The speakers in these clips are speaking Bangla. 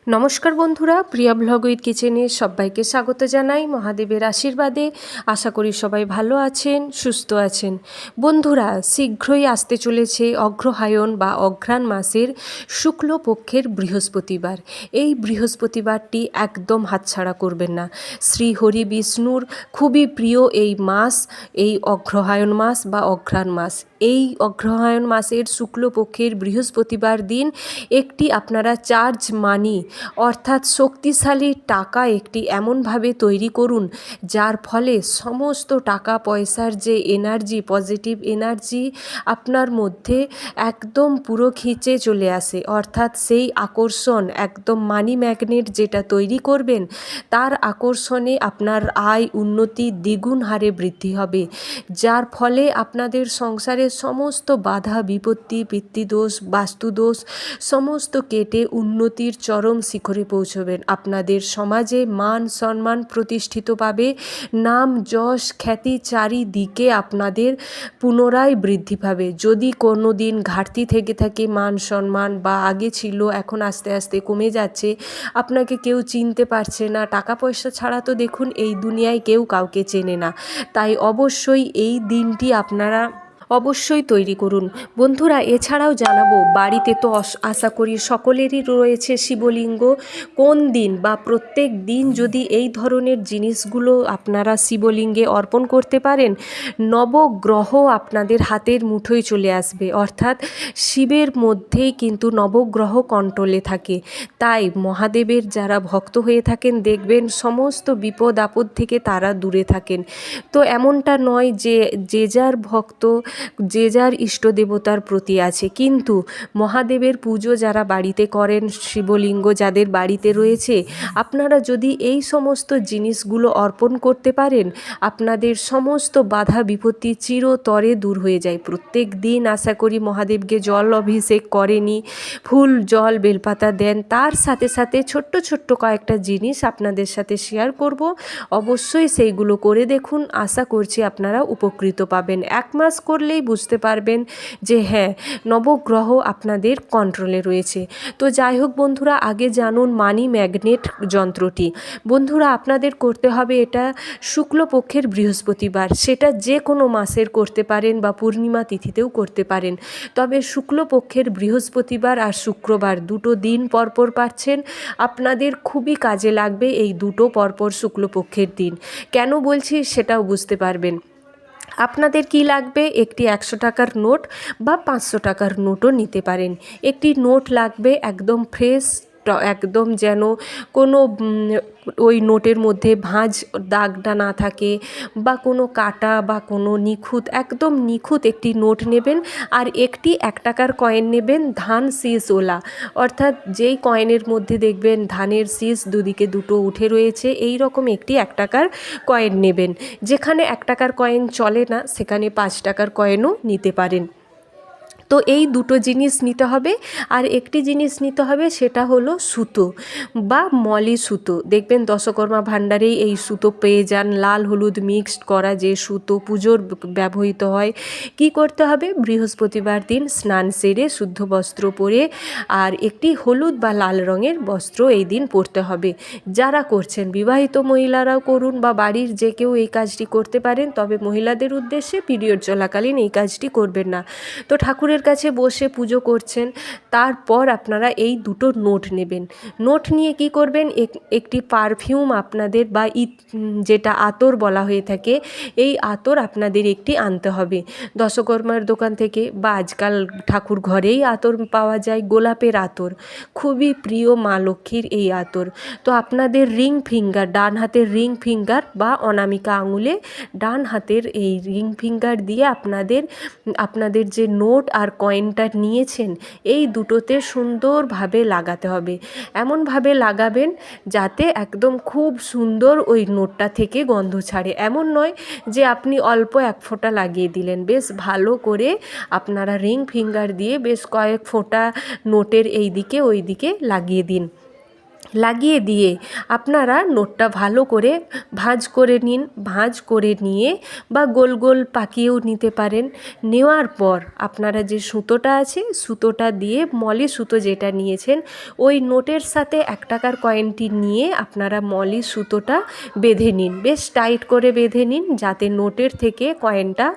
নমস্কার বন্ধুরা, প্রিয়া ব্লগ উইথ কিচেনে সবাইকে স্বাগত জানাই মহাদেবের আশীর্বাদে। আশা করি সবাই ভালো আছেন, সুস্থ আছেন। বন্ধুরা, শীঘ্রই আসতে চলেছে অগ্রহায়ণ বা অঘ্রাণ মাসের শুক্লপক্ষের বৃহস্পতিবার। এই বৃহস্পতিবারটি একদম হাতছাড়া করবেন না। শ্রী হরি বিষ্ণুর খুবই প্রিয় এই মাস, এই অগ্রহায়ণ মাস বা অঘ্রাণ মাস। এই অগ্রহায়ণ মাসের শুক্লপক্ষের বৃহস্পতিবার দিন একটি আপনারা চার্জ মানি অর্থাৎ শক্তিশালী টাকা একটি এমনভাবে তৈরি করুন যার ফলে সমস্ত টাকা পয়সার যে এনার্জি, পজিটিভ এনার্জি আপনার মধ্যে একদম পুরো খিচে চলে আসে। অর্থাৎ সেই আকর্ষণ, একদম মানি ম্যাগনেট যেটা তৈরি করবেন তার আকর্ষণে আপনার আয় উন্নতি দ্বিগুণ হারে বৃদ্ধি হবে, যার ফলে আপনাদের সংসারের সমস্ত বাধা বিপত্তি, পিতৃদোষ, বাস্তুদোষ সমস্ত কেটে উন্নতির চরম শিখরে পৌঁছবেন। আপনাদের সমাজে মান সম্মান প্রতিষ্ঠিত পাবে, নাম যশ খ্যাতি চারিদিকে আপনাদের পুনরায় বৃদ্ধি পাবে। যদি কোনো দিন ঘাটতি থেকে থাকে মান সম্মান বা আগে ছিল এখন আস্তে আস্তে কমে যাচ্ছে, আপনাকে কেউ চিনতে পারছে না, টাকা পয়সা ছাড়া তো দেখুন এই দুনিয়ায় কেউ কাউকে চেনে না, তাই অবশ্যই এই দিনটি আপনারা অবশ্যই তৈরি করুন। বন্ধুরা, এছাড়াও জানাবো, বাড়িতে তো আশা করি সকলেরই রয়েছে শিবলিঙ্গ। কোন দিন বা প্রত্যেক দিন যদি এই ধরনের জিনিসগুলো আপনারা শিবলিঙ্গে অর্পণ করতে পারেন, নবগ্রহ আপনাদের হাতের মুঠোয় চলে আসবে। অর্থাৎ শিবের মধ্যেই কিন্তু নবগ্রহ কন্ট্রোলে থাকে। তাই মহাদেবের যারা ভক্ত হয়ে থাকেন দেখবেন সমস্ত বিপদ আপদ থেকে তারা দূরে থাকেন। তো এমনটা নয় যে যে যার ভক্ত যে যার ইষ্ট দেবতার প্রতি আছে, কিন্তু মহাদেবের পুজো যারা বাড়িতে করেন, শিবলিঙ্গ যাদের বাড়িতে রয়েছে, আপনারা যদি এই সমস্ত জিনিসগুলো অর্পণ করতে পারেন, আপনাদের সমস্ত বাধা বিপত্তি চিরতরে দূর হয়ে যায়। প্রত্যেক দিন আশা করি মহাদেবকে জল অভিষেক করেনি, ফুল জল বেলপাতা দেন। তার সাথে সাথে ছোট্ট ছোট্ট কয়েকটা জিনিস আপনাদের সাথে শেয়ার করব, অবশ্যই সেইগুলো করে দেখুন। আশা করছি আপনারা উপকৃত পাবেন। 1 মাস করলেই বুঝতে পারবেন যে হ্যাঁ, নবগ্রহ আপনাদের কন্ট্রোলে রয়েছে। তো যাই হোক বন্ধুরা, আগে জানুন মানি ম্যাগনেট যন্ত্রটি। বন্ধুরা, আপনাদের করতে হবে এটা শুক্লপক্ষের বৃহস্পতিবার, সেটা যে কোনো মাসের করতে পারেন বা পূর্ণিমা তিথিতেও করতে পারেন। তবে শুক্লপক্ষের বৃহস্পতিবার আর শুক্রবার দুটো দিন পরপর পাচ্ছেন, আপনাদের খুবই কাজে লাগবে এই দুটো পরপর শুক্লপক্ষের দিন। কেন বলছি সেটাও বুঝতে পারবেন। আপনাদের কি লাগবে, একটি 100 টাকার নোট বা 500 টাকার নোটও নিতে পারেন। একটি নোট লাগবে একদম ফ্রেশ, একদম যেন কোনো ওই নোটের মধ্যে ভাঁজ দাগটা না থাকে বা কোনো কাটা বা কোনো নিখুঁত, একদম নিখুঁত একটি নোট নেবেন। আর একটি 1 টাকার কয়েন নেবেন ধান শীষওয়ালা, অর্থাৎ যেই কয়েনের মধ্যে দেখবেন ধানের শীষ দুদিকে দুটো উঠে রয়েছে, এই রকম একটি 1 টাকার কয়েন নেবেন। যেখানে 1 টাকার কয়েন চলে না সেখানে 5 টাকার কয়েনও নিতে পারেন। তো এই দুটো জিনিস নিতে হবে। আর একটি জিনিস নিতে হবে, সেটা হলো সুতো বা মলি সুতো। দেখবেন দশকর্মা ভাণ্ডারেই এই সুতো পেয়ে যান, লাল হলুদ মিক্সড করা যে সুতো পুজোর ব্যবহৃত হয়। কি করতে হবে, বৃহস্পতিবার দিন স্নান সেরে শুদ্ধ বস্ত্র পরে আর একটি হলুদ বা লাল রঙের বস্ত্র এই দিন পরতে হবে। যারা করছেন, বিবাহিত মহিলারাও করুন বা বাড়ির যে কেউ এই কাজটি করতে পারেন, তবে মহিলাদের উদ্দেশ্যে পিরিয়ড চলাকালীন এই কাজটি করবেন না। তো ঠাকুরের কাছে বসে পুজো করছেন, তারপর আপনারা এই দুটো নোট নেবেন। নোট নিয়ে কি করবেন, একটি পারফিউম আপনাদের বা যেটা আতর বলা হয়ে থাকে, এই আতর আপনাদের একটি আনতে হবে দশকর্মার দোকান থেকে, বা আজকাল ঠাকুর ঘরেই আতর পাওয়া যায়, গোলাপের আতর, খুবই প্রিয় মা লক্ষ্মীর এই আতর। তো আপনাদের রিং ফিঙ্গার, ডান হাতের রিং ফিঙ্গার বা অনামিকা আঙুলে ডান হাতের এই রিং ফিঙ্গার দিয়ে আপনাদের যে নোট আর কয়েনটা নিয়েছেন এই দুটোতে সুন্দরভাবে লাগাতে হবে। এমনভাবে লাগাবেন যাতে একদম খুব সুন্দর ওই নোটটা থেকে গন্ধ ছাড়ে। এমন নয় যে আপনি অল্প 1 ফোঁটা লাগিয়ে দিলেন, বেশ ভালো করে আপনারা রিং ফিঙ্গার দিয়ে বেশ কয়েক ফোঁটা নোটের এই দিকে ওই দিকে লাগিয়ে দিন। লাগিয়ে দিয়ে আপনারা নোটটা ভালো করে ভাঁজ করে নিন। ভাঁজ করে নিয়ে বা গোল গোল পাকিয়েও নিতে পারেন। নেওয়ার পর আপনারা যে সুতোটা আছে সুতোটা দিয়ে মলি সুতো যেটা নিয়েছেন ওই নোটের সাথে 1 টাকার কয়েনটি নিয়ে আপনারা মলি সুতোটা বেঁধে নিন, বেশ টাইট করে বেঁধে নিন যাতে নোটের থেকে কয়েনটা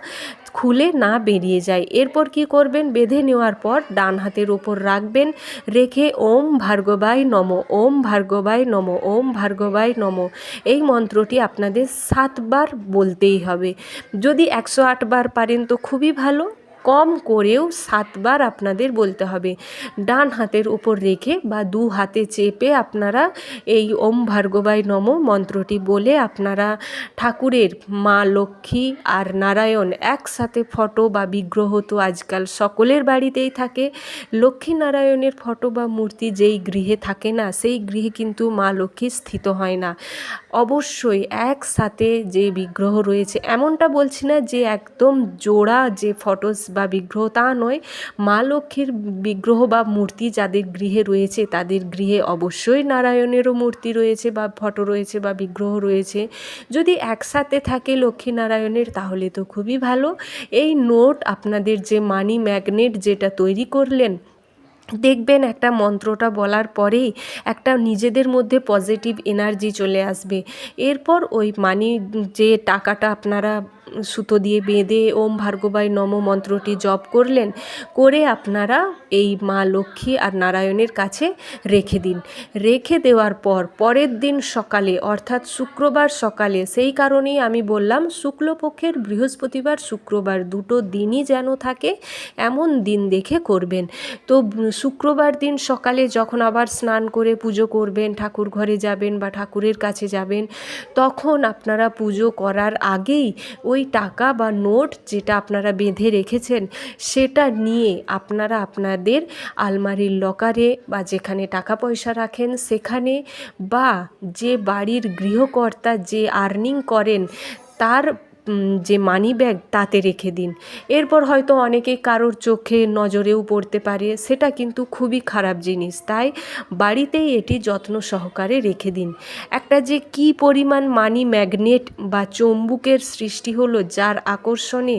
খুলে না বেরিয়ে যায়। এরপর কি করবেন, বেঁধে নেওয়ার পর ডান হাতের ওপর রাখবেন, রেখে ওম ভার্গবায় নমঃ, ওম ভার্গবায় নমঃ, ওম ভার্গবায় নমঃ এই মন্ত্রটি আপনাদের 7 বার বলতেই হবে। যদি 108 বার পারেন তো খুবই ভালো, কম করেও 7 বার আপনাদের বলতে হবে। ডান হাতের উপর রেখে বা 2 হাতে চেপে আপনারা এই ওম ভার্গবায় নমঃ মন্ত্রটি বলে আপনারা ঠাকুরের মা লক্ষ্মী আর নারায়ণ একসাথে ফটো বা বিগ্রহ তো আজকাল সকলের বাড়িতেই থাকে। লক্ষ্মী নারায়ণের ফটো বা মূর্তি যেই গৃহে থাকে না সেই গৃহে কিন্তু মা লক্ষ্মী স্থিত হয় না। অবশ্যই একসাথে যে বিগ্রহ রয়েছে, এমনটা বলছি না যে একদম জোড়া যে ফটোস বা বিগ্রহ তা নয়, মা লক্ষ্মীর বিগ্রহ বা মূর্তি যাদের গৃহে রয়েছে তাদের গৃহে অবশ্যই নারায়ণেরও মূর্তি রয়েছে বা ফটো রয়েছে বা বিগ্রহ রয়েছে। যদি একসাথে থাকে লক্ষ্মী নারায়ণের তাহলে তো খুবই ভালো। এই নোট আপনাদের যে মানি ম্যাগনেট যেটা তৈরি করলেন, দেখবেন একটা মন্ত্রটা বলার পরেই একটা নিজেদের মধ্যে পজিটিভ এনার্জি চলে আসবে। এরপর ওই মানি যে টাকাটা আপনারা সুতো দিয়ে বেঁধে ওম ভার্গবায় নমঃ মন্ত্রটি জপ করলেন, করে আপনারা এই মা লক্ষ্মী আর নারায়ণের কাছে রেখে দিন। রেখে দেওয়ার পর পরের দিন সকালে অর্থাৎ শুক্রবার সকালে, সেই কারণেই আমি বললাম শুক্লপক্ষের বৃহস্পতিবার শুক্রবার দুটো দিনই যেন থাকে এমন দিন দেখে করবেন। তো শুক্রবার দিন সকালে যখন আবার স্নান করে পুজো করবেন, ঠাকুর ঘরে যাবেন বা ঠাকুরের কাছে যাবেন, তখন আপনারা পুজো করার আগেই ওই টাকা বা নোট যেটা আপনারা বেঁধে রেখেছেন সেটা নিয়ে আপনারা আপনাদের আলমারির লকারে বা যেখানে টাকা পয়সা রাখেন সেখানে, বা যে বাড়ির গৃহকর্তা যে আর্নিং করেন তার যে মানি ব্যাগ তাতে রেখে দিন। এরপর হয়তো অনেকেই কারোর চোখে নজরেও পড়তে পারে, সেটা কিন্তু খুবই খারাপ জিনিস, তাই বাড়িতেই এটি যত্ন সহকারে রেখে দিন। একটা যে কি পরিমাণ মানি ম্যাগনেট বা চুম্বকের সৃষ্টি হলো, যার আকর্ষণে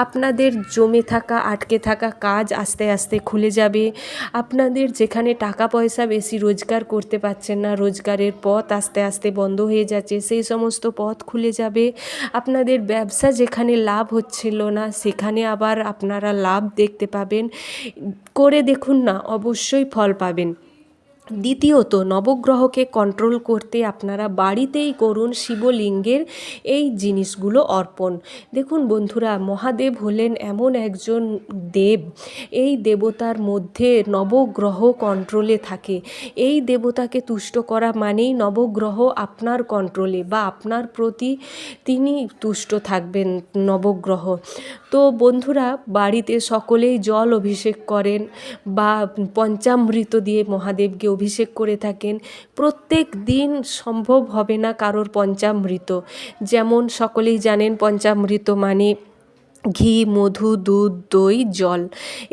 আপনাদের জমে থাকা আটকে থাকা কাজ আস্তে আস্তে খুলে যাবে। আপনাদের যেখানে টাকা পয়সা বেশি রোজগার করতে পারছেন না, রোজগারের পথ আস্তে আস্তে বন্ধ হয়ে যাচ্ছে, সেই সমস্ত পথ খুলে যাবে। আপনাদের ব্যবসা যেখানে লাভ হচ্ছিল না সেখানে আবার আপনারা লাভ দেখতে পাবেন। করে দেখুন না, অবশ্যই ফল পাবেন। দ্বিতীয়ত, নবগ্রহকে কন্ট্রোল করতে আপনারা বাড়িতেই করুন শিবলিঙ্গের এই জিনিসগুলো অর্পণ। দেখুন বন্ধুরা, মহাদেব হলেন এমন একজন দেব, এই দেবতার মধ্যে নবগ্রহ কন্ট্রোলে থাকে। এই দেবতাকে তুষ্ট করা মানেই নবগ্রহ আপনার কন্ট্রোলে বা আপনার প্রতি তিনি তুষ্ট থাকবেন নবগ্রহ। তো বন্ধুরা, বাড়িতে সকলেই জল অভিষেক করেন বা পঞ্চামৃত দিয়ে মহাদেবকে অভিষেক করে থাকেন। প্রত্যেক দিন সম্ভব হবে না কারোর পঞ্চামৃত, যেমন সকলেই জানেন পঞ্চামৃত মানে ঘি, মধু, দুধ, দই, জল,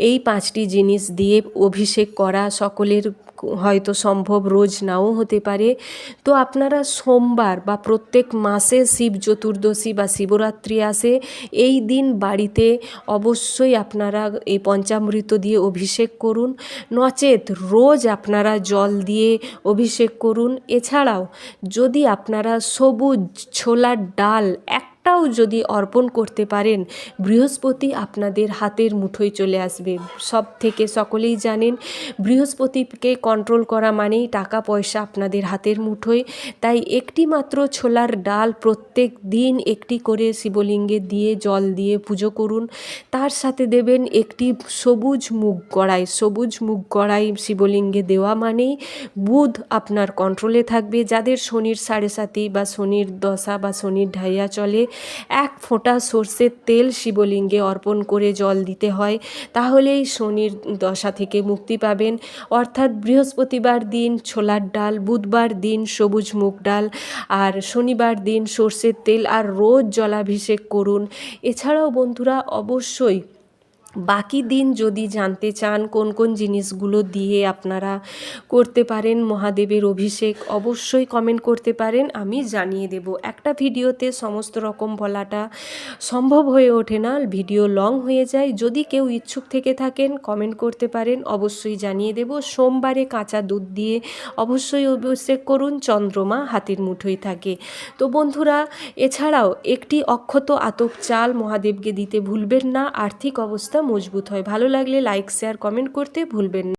এই 5টি জিনিস দিয়ে অভিষেক করা সকলের হয়তো সম্ভব রোজ নাও হতে পারে। তো আপনারা সোমবার বা প্রত্যেক মাসে শিব চতুর্দশী বা শিবরাত্রি আসে, এই দিন বাড়িতে অবশ্যই আপনারা এই পঞ্চামৃত দিয়ে অভিষেক করুন, নচেত রোজ আপনারা জল দিয়ে অভিষেক করুন। এছাড়াও যদি আপনারা সবুজ ছোলার ডাল একটাও যদি অর্পণ করতে পারেন, বৃহস্পতি আপনাদের হাতের মুঠোয় চলে আসবে। সব থেকে সকলেই জানেন বৃহস্পতিকে কন্ট্রোল করা মানেই টাকা পয়সা আপনাদের হাতের মুঠোয়। তাই একটি মাত্র ছোলার ডাল প্রত্যেক দিন একটি করে শিবলিঙ্গে দিয়ে জল দিয়ে পুজো করুন। তার সাথে দেবেন একটি সবুজ মুগ কড়াই। সবুজ মুগ কড়াই শিবলিঙ্গে দেওয়া মানেই বুধ আপনার কন্ট্রোলে থাকবে। যাদের শনির 7.5 বা শনির দশা বা শনির ঢাইয়া চলে, 1 ফোঁটা সর্ষের তেল শিবলিঙ্গে অর্পণ করে জল দিতে হয়, তাহলেই শনির দশা থেকে মুক্তি পাবেন। অর্থাৎ বৃহস্পতিবার দিন ছোলার ডাল, বুধবার দিন সবুজ মুগ ডাল, আর শনিবার দিন সর্ষের তেল, আর রোজ জলাভিষেক করুন। এছাড়াও বন্ধুরা অবশ্যই বাকি দিন যদি জানতে চান কোন কোন জিনিসগুলো দিয়ে আপনারা করতে পারেন মহাদেবের অভিষেক, অবশ্যই কমেন্ট করতে পারেন, আমি জানিয়ে দেব। একটা ভিডিওতে সমস্ত রকম বলাটা সম্ভব হয়ে ওঠে না, ভিডিও লং হয়ে যায়। যদি কেউ ইচ্ছুক থেকে থাকেন কমেন্ট করতে পারেন, অবশ্যই জানিয়ে দেব। সোমবারে কাঁচা দুধ দিয়ে অবশ্যই অভিষেক করুন, চন্দ্রমা হাতের মুঠোয় থাকে। তো বন্ধুরা, এছাড়াও একটি অক্ষত আতপ চাল মহাদেবকে দিতে ভুলবেন না, আর্থিক অবস্থা মজবুত হয়। ভালো লাগলে লাইক শেয়ার কমেন্ট করতে ভুলবেন না।